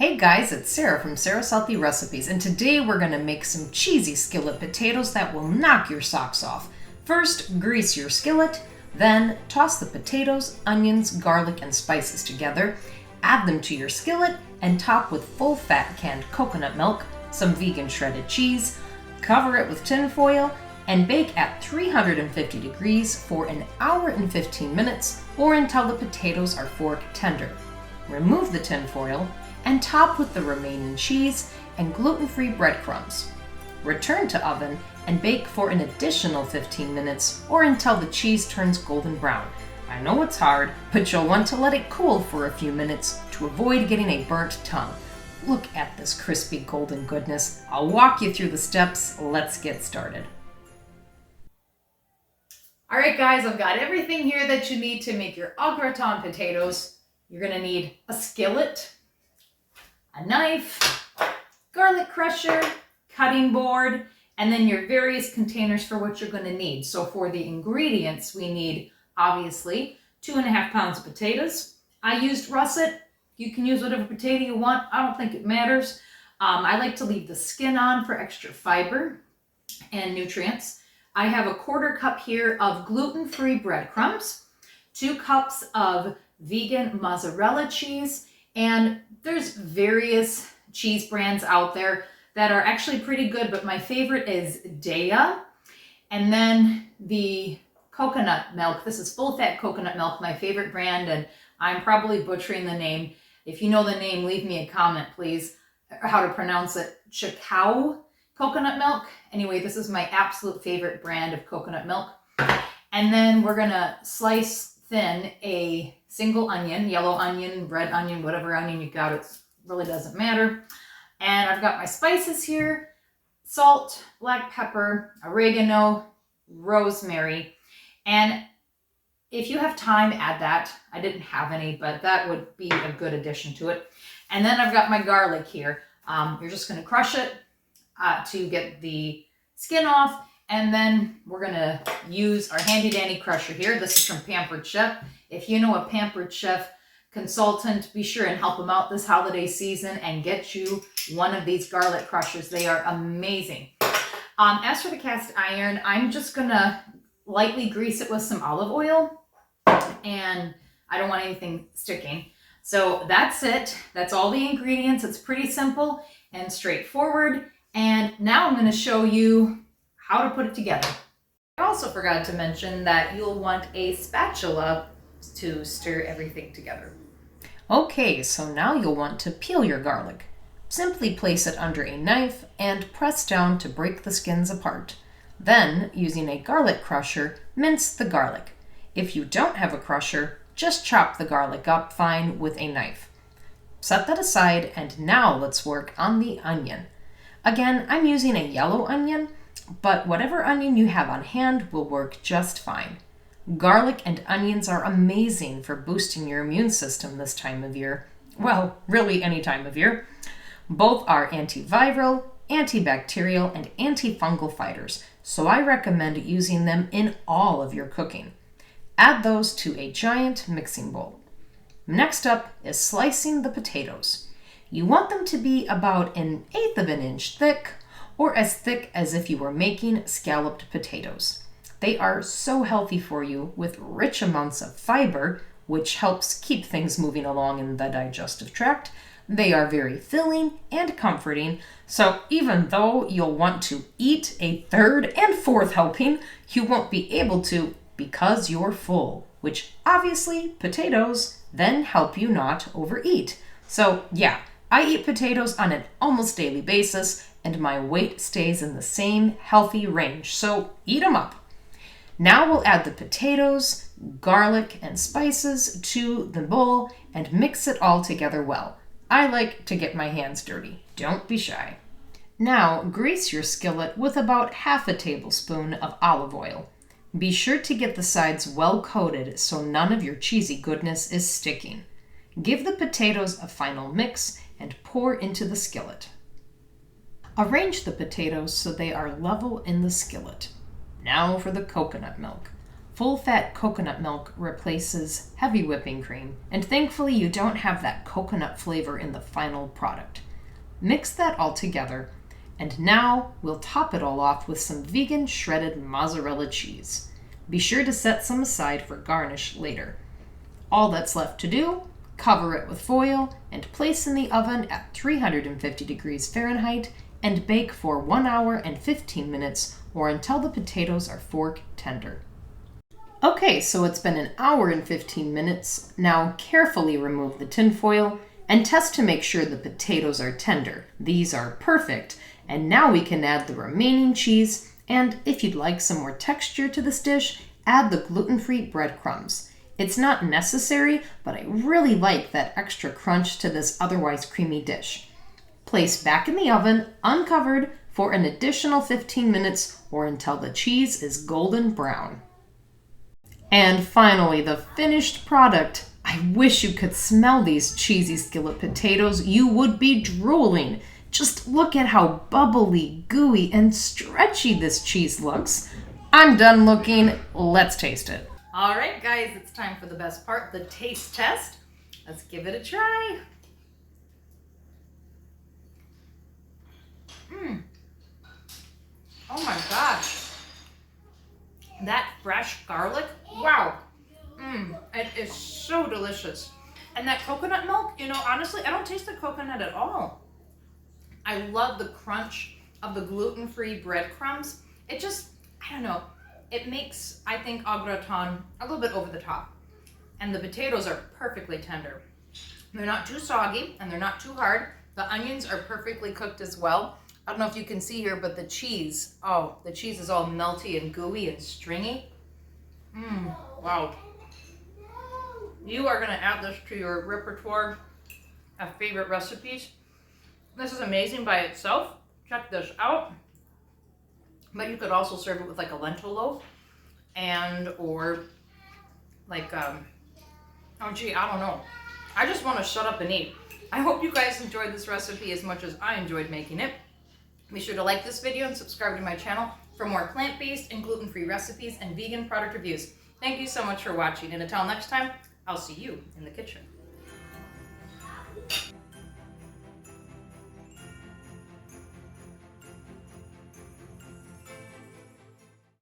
Hey guys, it's Sarah from Sarah's Healthy Recipes, and today we're going to make some cheesy skillet potatoes that will knock your socks off. First, grease your skillet, then toss the potatoes, onions, garlic, and spices together, add them to your skillet, and top with full-fat canned coconut milk, some vegan shredded cheese, cover it with tin foil, and bake at 350 degrees for an hour and 15 minutes or until the potatoes are fork tender. Remove the tin foil and top with the remaining cheese and gluten-free breadcrumbs. Return to oven and bake for an additional 15 minutes or until the cheese turns golden brown. I know it's hard, but you'll want to let it cool for a few minutes to avoid getting a burnt tongue. Look at this crispy golden goodness. I'll walk you through the steps. Let's get started. All right, guys, I've got everything here that you need to make your au gratin potatoes. You're gonna need a skillet, a knife, garlic crusher, cutting board, and then your various containers for what you're going to need. So for the ingredients, we need, obviously, 2.5 pounds of potatoes. I used russet. You can use whatever potato you want. I don't think it matters. I like to leave the skin on for extra fiber and nutrients. I have a 1/4 cup here of gluten-free breadcrumbs, 2 cups of vegan mozzarella cheese, and there's various cheese brands out there that are actually pretty good, but my favorite is Daiya. And then the coconut milk. This is full-fat coconut milk, my favorite brand, and I'm probably butchering the name. If you know the name, leave me a comment, please, how to pronounce it. Chacao coconut milk. Anyway, this is my absolute favorite brand of coconut milk. And then we're gonna slice thin a single onion, yellow onion, red onion, whatever onion you got, it really doesn't matter. And I've got my spices here: salt, black pepper, oregano, rosemary. And if you have time, add that. I didn't have any, but that would be a good addition to it. And then I've got my garlic here. You're just gonna crush it to get the skin off. And then we're gonna use our handy dandy crusher here. This is from Pampered Chef. If you know a Pampered Chef consultant, be sure and help them out this holiday season and get you one of these garlic crushers. They are amazing. As for the cast iron, I'm just gonna lightly grease it with some olive oil, and I don't want anything sticking. So that's it. That's all the ingredients. It's pretty simple and straightforward. And now I'm gonna show you how to put it together. I also forgot to mention that you'll want a spatula to stir everything together. Okay, so now you'll want to peel your garlic. Simply place it under a knife and press down to break the skins apart. Then, using a garlic crusher, mince the garlic. If you don't have a crusher, just chop the garlic up fine with a knife. Set that aside, and now let's work on the onion. Again, I'm using a yellow onion, but whatever onion you have on hand will work just fine. Garlic and onions are amazing for boosting your immune system this time of year. Well, really any time of year. Both are antiviral, antibacterial, and antifungal fighters, so I recommend using them in all of your cooking. Add those to a giant mixing bowl. Next up is slicing the potatoes. You want them to be about 1/8 of an inch thick, or as thick as if you were making scalloped potatoes. They are so healthy for you with rich amounts of fiber, which helps keep things moving along in the digestive tract. They are very filling and comforting, so even though you'll want to eat a 3rd and 4th helping, you won't be able to because you're full, which obviously potatoes then help you not overeat. So yeah, I eat potatoes on an almost daily basis, and my weight stays in the same healthy range, so eat them up. Now we'll add the potatoes, garlic, and spices to the bowl and mix it all together well. I like to get my hands dirty. Don't be shy. Now grease your skillet with about 1/2 tablespoon of olive oil. Be sure to get the sides well coated so none of your cheesy goodness is sticking. Give the potatoes a final mix and pour into the skillet. Arrange the potatoes so they are level in the skillet. Now for the coconut milk. Full-fat coconut milk replaces heavy whipping cream, and thankfully you don't have that coconut flavor in the final product. Mix that all together, and now we'll top it all off with some vegan shredded mozzarella cheese. Be sure to set some aside for garnish later. All that's left to do, cover it with foil and place in the oven at 350 degrees Fahrenheit and bake for 1 hour and 15 minutes or until the potatoes are fork tender. Okay, so it's been 1 hour and 15 minutes. Now carefully remove the tin foil and test to make sure the potatoes are tender. These are perfect. And now we can add the remaining cheese, and if you'd like some more texture to this dish, add the gluten-free breadcrumbs. It's not necessary, but I really like that extra crunch to this otherwise creamy dish. Place back in the oven, uncovered, for an additional 15 minutes or until the cheese is golden brown. And finally, the finished product. I wish you could smell these cheesy skillet potatoes. You would be drooling. Just look at how bubbly, gooey, and stretchy this cheese looks. I'm done looking. Let's taste it. All right, guys, it's time for the best part, the taste test. Let's give it a try. Oh my gosh. That fresh garlic, wow. It is so delicious. And that coconut milk, you know, honestly, I don't taste the coconut at all. I love the crunch of the gluten-free breadcrumbs. It just, I don't know, it makes, I think, au gratin a little bit over the top. And the potatoes are perfectly tender. They're not too soggy and they're not too hard. The onions are perfectly cooked as well. I don't know if you can see here, but the cheese, oh, the cheese is all melty and gooey and stringy. Wow. You are gonna add this to your repertoire of favorite recipes. This is amazing by itself. Check this out. But you could also serve it with like a lentil loaf or like, oh gee, I don't know. I just want to shut up and eat. I hope you guys enjoyed this recipe as much as I enjoyed making it. Be sure to like this video and subscribe to my channel for more plant-based and gluten-free recipes and vegan product reviews. Thank you so much for watching, and until next time, I'll see you in the kitchen.